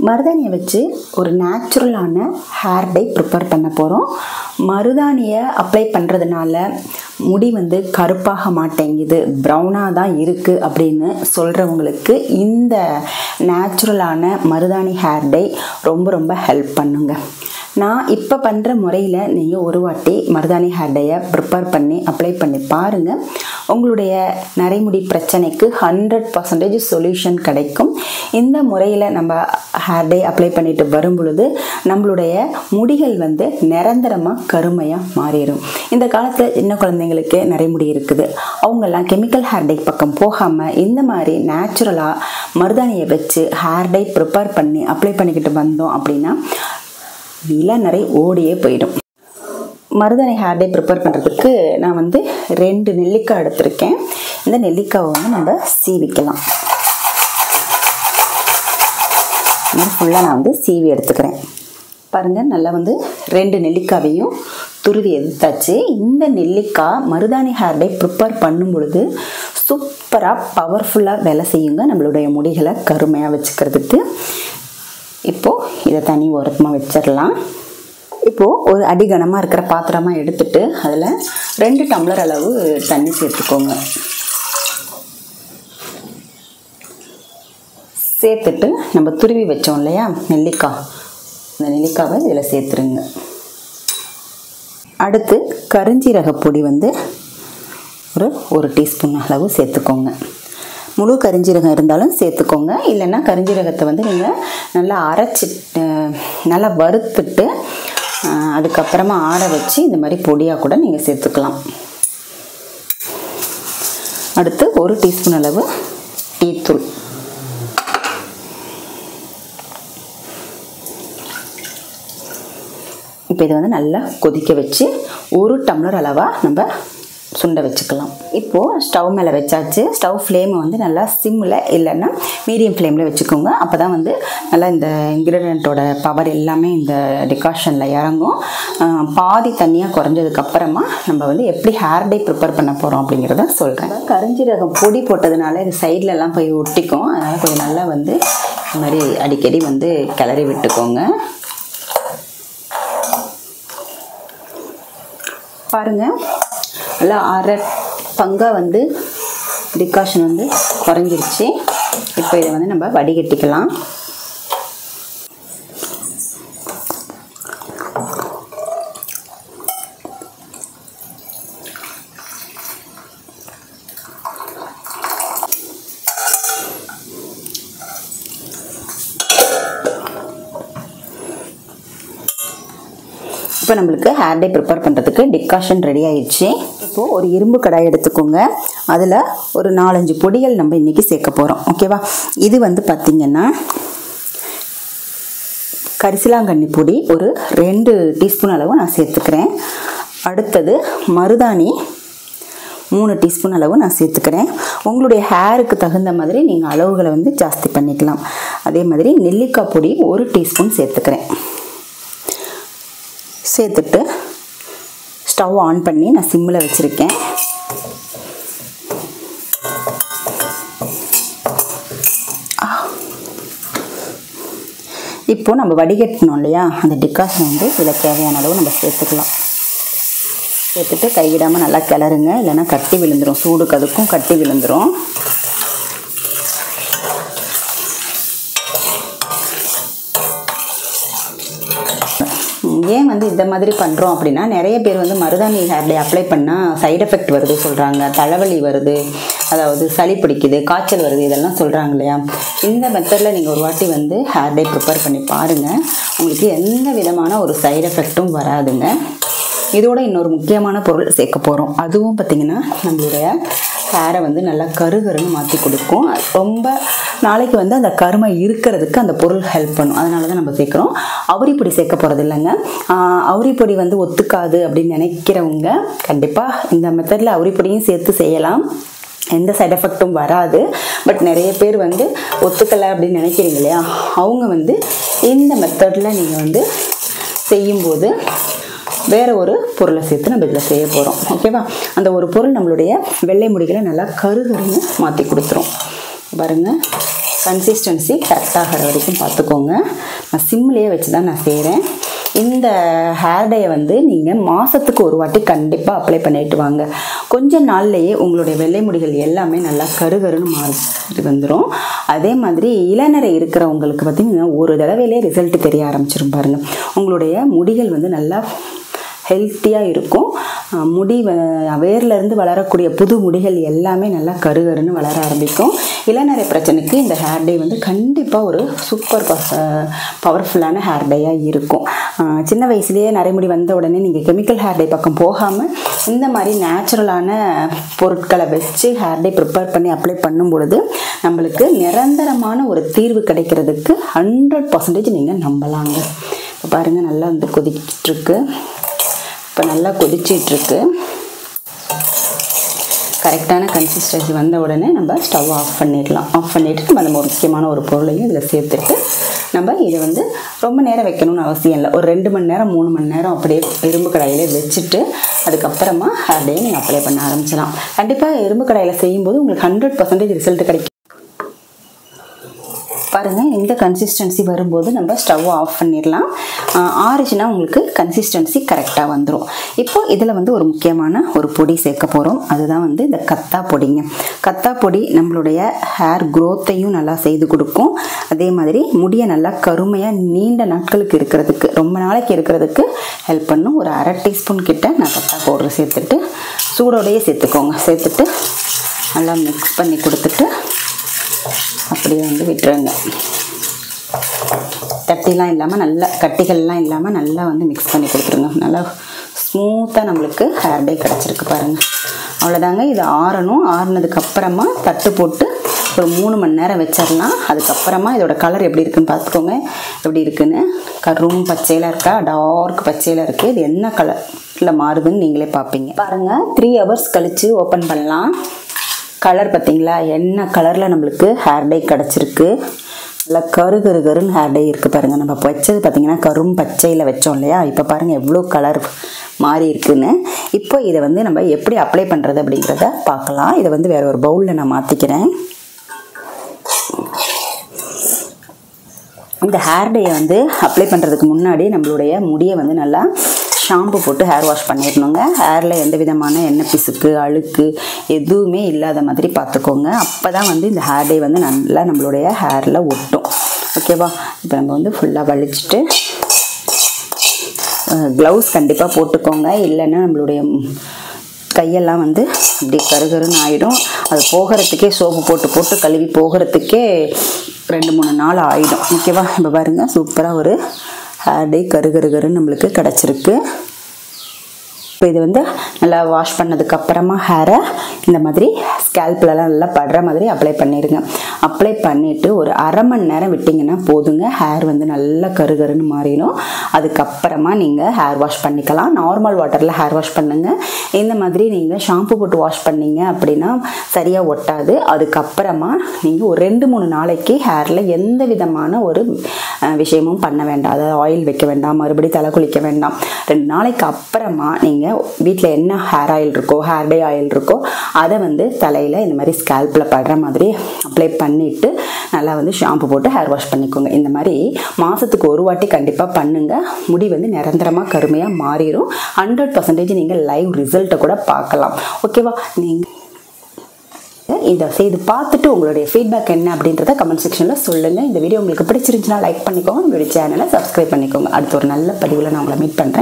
மருதாணியை வச்சு ஒரு நேச்சுரலான ஹேர் டை ப்ரிப்பேர் பண்ண போகிறோம். மருதாணியை அப்ளை பண்ணுறதுனால முடி வந்து கருப்பாக மாட்டேங்குது, ப்ரௌனாக தான் இருக்குது அப்படின்னு சொல்கிறவங்களுக்கு இந்த நேச்சுரலான மருதாணி ஹேர் டை ரொம்ப ரொம்ப ஹெல்ப் பண்ணுங்க. நான் இப்போ பண்ணுற முறையில் நீங்கள் ஒரு வாட்டி மருதாணி ஹேர் டையை ப்ரிப்பேர் பண்ணி அப்ளை பண்ணி பாருங்கள். உங்களுடைய நரைமுடி பிரச்சனைக்கு 100% சொல்யூஷன் கிடைக்கும். இந்த முறையில் நம்ம ஹேர் டை அப்ளை பண்ணிட்டு வரும் பொழுது நம்மளுடைய முடிகள் வந்து நிரந்தரமாக கருமையாக மாறிடும். இந்த காலத்தில் சின்ன குழந்தைங்களுக்கு நரைமுடி இருக்குது, அவங்கெல்லாம் கெமிக்கல் ஹேர் டை பக்கம் போகாமல் இந்த மாதிரி நேச்சுரலாக மருதாணியை வச்சு ஹேர் டை ப்ரிப்பேர் பண்ணி அப்ளை பண்ணிக்கிட்டு வந்தோம் அப்படின்னா இளநரை ஓடியே போயிடும். மருதாணி ஹேர் டை ப்ரிப்பேர் பண்ணுறதுக்கு நான் வந்து 2 நெல்லிக்காய் எடுத்திருக்கேன். இந்த நெல்லிக்காவை வந்து நம்ம சீவிக்கலாம். ஃபுல்லாக நான் வந்து சீவி எடுத்துக்கிறேன். பாருங்கள், நல்லா வந்து 2 நெல்லிக்காவையும் துருவி எடுத்தாச்சு. இந்த நெல்லிக்காய் மருதாணி ஹேர் டை ப்ரிப்பேர் பண்ணும் பொழுது சூப்பராக பவர்ஃபுல்லாக வேலை செய்யுங்க நம்மளுடைய முடிகளை கருமையாக வச்சுக்கிறதுக்கு. இப்போது இதை தனி ஓரமாக வச்சிடலாம். இப்போது ஒரு அடிகனமாக இருக்கிற பாத்திரமாக எடுத்துட்டு அதில் 2 டம்ளர் அளவு தண்ணி சேர்த்துக்கோங்க. சேர்த்துட்டு நம்ம துருவி வச்சோம் இல்லையா நெல்லிக்காய், அந்த நெல்லிக்காவை இதில் சேர்த்துருங்க. அடுத்து கருஞ்சீரக பொடி வந்து ஒரு டீஸ்பூன் அளவு சேர்த்துக்கோங்க. முழு கரிஞ்சீரகம் இருந்தாலும் சேர்த்துக்கோங்க, இல்லைன்னா கரிஞ்சீரகத்தை வந்து நீங்கள் நல்லா அரைச்சிட்டு நல்லா வறுத்துட்டு அதுக்கப்புறமா ஆற வச்சு இந்த மாதிரி பொடியாக கூட நீங்கள் சேர்த்துக்கலாம். அடுத்து 1 டீஸ்பூன் அளவு டீத்தூள். இப்போ இதை வந்து நல்லா கொதிக்க வச்சு 1 டம்ளர் அளவாக நம்ம சுண்டை வச்சுக்கலாம். இப்போது ஸ்டவ் மேலே வச்சாச்சு. ஸ்டவ் ஃப்ளேமை வந்து நல்லா சிம்மில் இல்லைன்னா மீடியம் ஃப்ளேமில் வச்சுக்கோங்க. அப்போ தான் வந்து நல்லா இந்த இன்க்ரீடியண்ட்டோட பவர் எல்லாமே இந்த டிகாஷனில் இறங்கும். பாதி தண்ணியாக குறைஞ்சதுக்கப்புறமா நம்ம வந்து எப்படி ஹேர் டை ப்ரிப்பேர் பண்ண போகிறோம் அப்படிங்கிறத சொல்கிறேன். கரிஞ்சீரகம் பொடி போட்டதுனால இது சைட்லலாம் போய் ஒட்டிக்கும். அதனால் கொஞ்சம் நல்லா வந்து இந்த மாதிரி அடிக்கடி வந்து கிளறி விட்டுக்கோங்க. பாருங்கள், நல்லா அரை பங்காக வந்து டிகாஷன் வந்து குறைஞ்சிருச்சு. இப்போ இதை வந்து நம்ம வடிகட்டிக்கலாம். இப்போ நம்மளுக்கு ஹேர் டை ப்ரிப்பேர் பண்ணுறதுக்கு டிகாஷன் ரெடி ஆயிடுச்சு. இப்போது ஒரு இரும்பு கடாய் எடுத்துக்கோங்க. அதில் ஒரு 4-5 பொடிகள் நம்ம இன்றைக்கி சேர்க்க போகிறோம். ஓகேவா? இது வந்து பார்த்திங்கன்னா கரிசலாங்கண்ணி பொடி ஒரு 2 டீஸ்பூன் அளவு நான் சேர்த்துக்கிறேன். அடுத்தது மருதாணி 3 டீஸ்பூன் அளவு நான் சேர்த்துக்கிறேன். உங்களுடைய ஹேருக்கு தகுந்த மாதிரி நீங்கள் அளவுகளை வந்து ஜாஸ்தி பண்ணிக்கலாம். அதே மாதிரி நெல்லிக்காய் பொடி 1 டீஸ்பூன் சேர்த்துக்கிறேன். சேர்த்துட்டு ஸ்டவ் ஆன் பண்ணி நான் சிம்மில் வச்சுருக்கேன். இப்போது நம்ம வடிகட்டணும் இல்லையா, அந்த டிகாஷன் வந்து இதில் தேவையான அளவு நம்ம சேர்த்துக்கலாம். சேர்த்துட்டு கைவிடாமல் நல்லா கிளறுங்க, இல்லைன்னா கட்டி விழுந்துடும். சூடுக்கு அதுக்கும் கட்டி விழுந்துடும். ஏன் வந்து இந்த மாதிரி பண்ணுறோம் அப்படின்னா, நிறைய பேர் வந்து மருதாணி ஹேர் டை அப்ளை பண்ணால் சைடு எஃபெக்ட் வருது சொல்கிறாங்க, தலைவலி வருது, அதாவது சளி பிடிக்குது, காய்ச்சல் வருது, இதெல்லாம் சொல்கிறாங்க இல்லையா. இந்த மெத்தடில் நீங்கள் ஒரு வாட்டி வந்து ஹேர் டை ப்ரிப்பேர் பண்ணி பாருங்கள். உங்களுக்கு எந்த விதமான ஒரு சைடு எஃபெக்ட்டும் வராதுங்க. இதோட இன்னொரு முக்கியமான பொருள் சேர்க்க போகிறோம். அதுவும் பார்த்திங்கன்னா நம்மளுடைய ஹேரை வந்து நல்லா கருகருன்னு மாற்றி கொடுக்கும். ரொம்ப நாளைக்கு வந்து அந்த கருமை இருக்கிறதுக்கு அந்த பொருள் ஹெல்ப் பண்ணும். அதனால தான் நம்ம சேர்க்குறோம். அவுரிப்பொடி சேர்க்க போகிறது இல்லைங்க. அவுரிப்பொடி வந்து ஒத்துக்காது அப்படின்னு நினைக்கிறவங்க கண்டிப்பாக இந்த மெத்தடில் அவுரிப்பொடியும் சேர்த்து செய்யலாம். எந்த சைட் எஃபெக்ட்டும் வராது. பட் நிறைய பேர் வந்து ஒத்துக்கலை அப்படின்னு நினைக்கிறீங்க இல்லையா, அவங்க வந்து இந்த மெத்தடில் நீங்கள் வந்து செய்யும்போது வேறு ஒரு பொருளை சேர்த்து நம்ம இதில் செய்ய போகிறோம். ஓகேவா? அந்த ஒரு பொருள் நம்மளுடைய வெள்ளை முடிகளை நல்லா கருகருன்னு மாற்றி கொடுத்துரும். பாருங்கள், கன்சிஸ்டன்சி கரெக்டாகிற வரைக்கும் பார்த்துக்கோங்க. நான் சிம்லேயே வச்சு தான் நான் செய்கிறேன். இந்த ஹேர் டேயை வந்து நீங்கள் மாதத்துக்கு ஒரு வாட்டி கண்டிப்பாக அப்ளை பண்ணிட்டு வாங்க. கொஞ்ச நாள்லேயே உங்களுடைய வெள்ளை முடிகள் எல்லாமே நல்லா கருகருன்னு மாறி வந்துடும். அதே மாதிரி இளநரை இருக்கிறவங்களுக்கு பார்த்திங்கன்னா ஒரு தடவையிலே ரிசல்ட் தெரிய ஆரம்பிச்சிடும் பாருங்கள். உங்களுடைய முடிகள் வந்து நல்லா ஹெல்த்தியாக இருக்கும். முடி வேர்லேருந்து வளரக்கூடிய புது முடிகள் எல்லாமே நல்லா கருகருன்னு வளர ஆரம்பிக்கும். இளநரை பிரச்சனைக்கு இந்த ஹேர் டே வந்து கண்டிப்பாக ஒரு சூப்பர் பவர்ஃபுல்லான ஹேர் டேயாக இருக்கும். சின்ன வயசுலேயே நரைமுடி வந்த உடனே நீங்கள் கெமிக்கல் ஹேர் டே பக்கம் போகாமல் இந்த மாதிரி நேச்சுரலான பொருட்களை வச்சு ஹேர் டே ப்ரிப்பேர் பண்ணி அப்ளை பண்ணும் பொழுது நம்மளுக்கு நிரந்தரமான ஒரு தீர்வு கிடைக்கிறதுக்கு 100% நீங்கள் நம்பலாங்க. இப்போ பாருங்கள் நல்லா வந்து கொதிச்சிட்ருக்கு. இப்போ நல்லா கொதிச்சிட்ருக்கு. கரெக்டான கன்சிஸ்டன்சி வந்த உடனே நம்ம ஸ்டவ் ஆஃப் பண்ணிடலாம். ஆஃப் பண்ணிவிட்டு நம்ம அந்த முக்கியமான ஒரு பொருளையும் இதில் சேர்த்துட்டு நம்ம இதை வந்து ரொம்ப நேரம் வைக்கணும்னு அவசியம் இல்லை. ஒரு 2 மணி நேரம் 3 மணி நேரம் அப்படியே இரும்பு கடாயிலே வச்சுட்டு அதுக்கப்புறமா ஹேர் டே நீங்கள் அப்ளை பண்ண ஆரம்பிச்சிடலாம். கண்டிப்பாக இரும்பு கடாயில் செய்யும்போது உங்களுக்கு 100% ரிசல்ட் கிடைக்கும். பாருங்கள், இந்த கன்சிஸ்டன்சி வரும்போது நம்ம ஸ்டவ் ஆஃப் பண்ணிடலாம். ஆறிச்சுன்னா உங்களுக்கு கன்சிஸ்டன்சி கரெக்டாக வந்துடும். இப்போது இதில் வந்து ஒரு முக்கியமான ஒரு பொடி சேர்க்க போகிறோம். அதுதான் வந்து இந்த கத்தா பொடிங்க. கத்தா பொடி நம்மளுடைய ஹேர் க்ரோத்தையும் நல்லா செய்து கொடுக்கும். அதே மாதிரி முடியை நல்லா கருமையாக நீண்ட நாட்களுக்கு இருக்கிறதுக்கு, ரொம்ப நாளைக்கு இருக்கிறதுக்கு ஹெல்ப் பண்ணும். ஒரு 1/2 டீஸ்பூன் கிட்ட நான் கத்தா பவுடர் சேர்த்துட்டு சூடோடையே சேர்த்துக்கோங்க. சேர்த்துட்டு நல்லா மிக்ஸ் பண்ணி கொடுத்துட்டு அப்படியே வந்து விட்டுருங்க. தட்டிலாம் இல்லாமல் நல்லா கட்டிகள்லாம் இல்லாமல் நல்லா வந்து மிக்ஸ் பண்ணி கொடுத்துருங்க. நல்லா ஸ்மூத்தாக நம்மளுக்கு ஹேர் டே கிடச்சிருக்கு பாருங்கள். அவ்வளோதாங்க. இது ஆறணும். ஆறுனதுக்கப்புறமா தட்டு போட்டு ஒரு 3 மணி நேரம் வச்சிடலாம். அதுக்கப்புறமா இதோட கலர் எப்படி இருக்குன்னு பார்த்துக்கோங்க. எப்படி இருக்குன்னு கரும் பச்சையில் இருக்கா, டார்க் பச்சையில் இருக்குது. இது என்ன கலரில் மாறுதுன்னு நீங்களே பார்ப்பீங்க. பாருங்கள், 3 hours கழித்து ஓப்பன் பண்ணலாம். கலர் பார்த்திங்களா, என்ன கலரில் நம்மளுக்கு ஹேர் டை கிடச்சிருக்கு. நல்லா கருன்னு ஹேர் டை இருக்குது பாருங்கள். நம்ம வச்சது பார்த்திங்கன்னா கரும் பச்சையில் வச்சோம் இல்லையா. இப்போ பாருங்கள் எவ்வளோ கலர் மாறி இருக்குன்னு. இப்போ இதை வந்து நம்ம எப்படி அப்ளை பண்ணுறது அப்படிங்கிறத பார்க்கலாம். இதை வந்து வேறு ஒரு பவுலில் நான் மாற்றிக்கிறேன். இந்த ஹேர் டேயை வந்து அப்ளை பண்ணுறதுக்கு முன்னாடி நம்மளுடைய முடியை வந்து நல்லா ஷாம்பு போட்டு ஹேர் வாஷ் பண்ணிடணுங்க. ஹேரில் எந்த விதமான எண்ணெய் பிசுக்கு அழுக்கு எதுவுமே இல்லாத மாதிரி பார்த்துக்கோங்க. அப்போ தான் வந்து இந்த ஹேர் டே வந்து நல்லா நம்மளுடைய ஹேரில் ஒட்டும். ஓகேவா? இப்போ நம்ம வந்து ஃபுல்லாக வலிச்சுட்டு க்ளவுஸ் கண்டிப்பாக போட்டுக்கோங்க. இல்லைன்னா நம்மளுடைய கையெல்லாம் வந்து இப்படி கருகருன்னு ஆகிடும். அது போகிறதுக்கே சோப்பு போட்டு கழுவி போகிறதுக்கே 2-3 நாள் ஆகிடும். ஓகேவா? இப்போ பாருங்கள், சூப்பராக ஒரு ஹேர் டே கருன்னு நம்மளுக்கு கிடச்சிருக்கு. இப்போ இது வந்து நல்லா வாஷ் பண்ணதுக்கப்புறமா ஹேரை இந்த மாதிரி ஸ்கேல்ப்லலாம் நல்லா படுற மாதிரி அப்ளை பண்ணிடுங்க. அப்ளை பண்ணிவிட்டு ஒரு 1/2 மணி நேரம் விட்டிங்கன்னா போதுங்க. ஹேர் வந்து நல்லா கருன்னு மாறிடும். அதுக்கப்புறமா நீங்கள் ஹேர் வாஷ் பண்ணிக்கலாம். நார்மல் வாட்டரில் ஹேர் வாஷ் பண்ணுங்கள். இந்த மாதிரி நீங்கள் ஷாம்பு போட்டு வாஷ் பண்ணிங்க அப்படின்னா சரியாக ஒட்டாது. அதுக்கப்புறமா நீங்கள் ஒரு 2-3 நாளைக்கு ஹேரில் எந்த விதமான ஒரு விஷயமும் பண்ண வேண்டாம். அதாவது ஆயில் வைக்க வேண்டாம், மறுபடியும் தலை குளிக்க வேண்டாம். 2 நாளைக்கு அப்புறமா நீங்கள் வீட்டில் என்ன ஹேர் ஆயில் இருக்கோ, ஹேர் டே ஆயில் இருக்கோ, அதை வந்து தலையில் இந்த மாதிரி ஸ்கேல்பில் படுற மாதிரி அப்ளை பண்ணிவிட்டு நல்லா வந்து ஷாம்பு போட்டு ஹேர் வாஷ் பண்ணிக்கோங்க. இந்த மாதிரி மாதத்துக்கு ஒரு வாட்டி கண்டிப்பாக பண்ணுங்கள். முடி வந்து நிரந்தரமாக கருமையாக மாறிடும். 100% நீங்கள் லைவ் ரிசல்ட்டை கூட பார்க்கலாம். ஓகேவா? நீங்கள் இதை செய்து பார்த்துட்டு உங்களுடைய ஃபீட்பேக் என்ன அப்படின்றத கமெண்ட் செக்ஷனில் சொல்லுங்கள். இந்த வீடியோ உங்களுக்கு பிடிச்சிருந்துச்சுன்னா லைக் பண்ணிக்கோங்க. நம்மளுடைய சேனலை சப்ஸ்கிரைப் பண்ணிக்கோங்க. அடுத்த ஒரு நல்ல பதிவில் நான் உங்களை மீட் பண்ணுறேன்.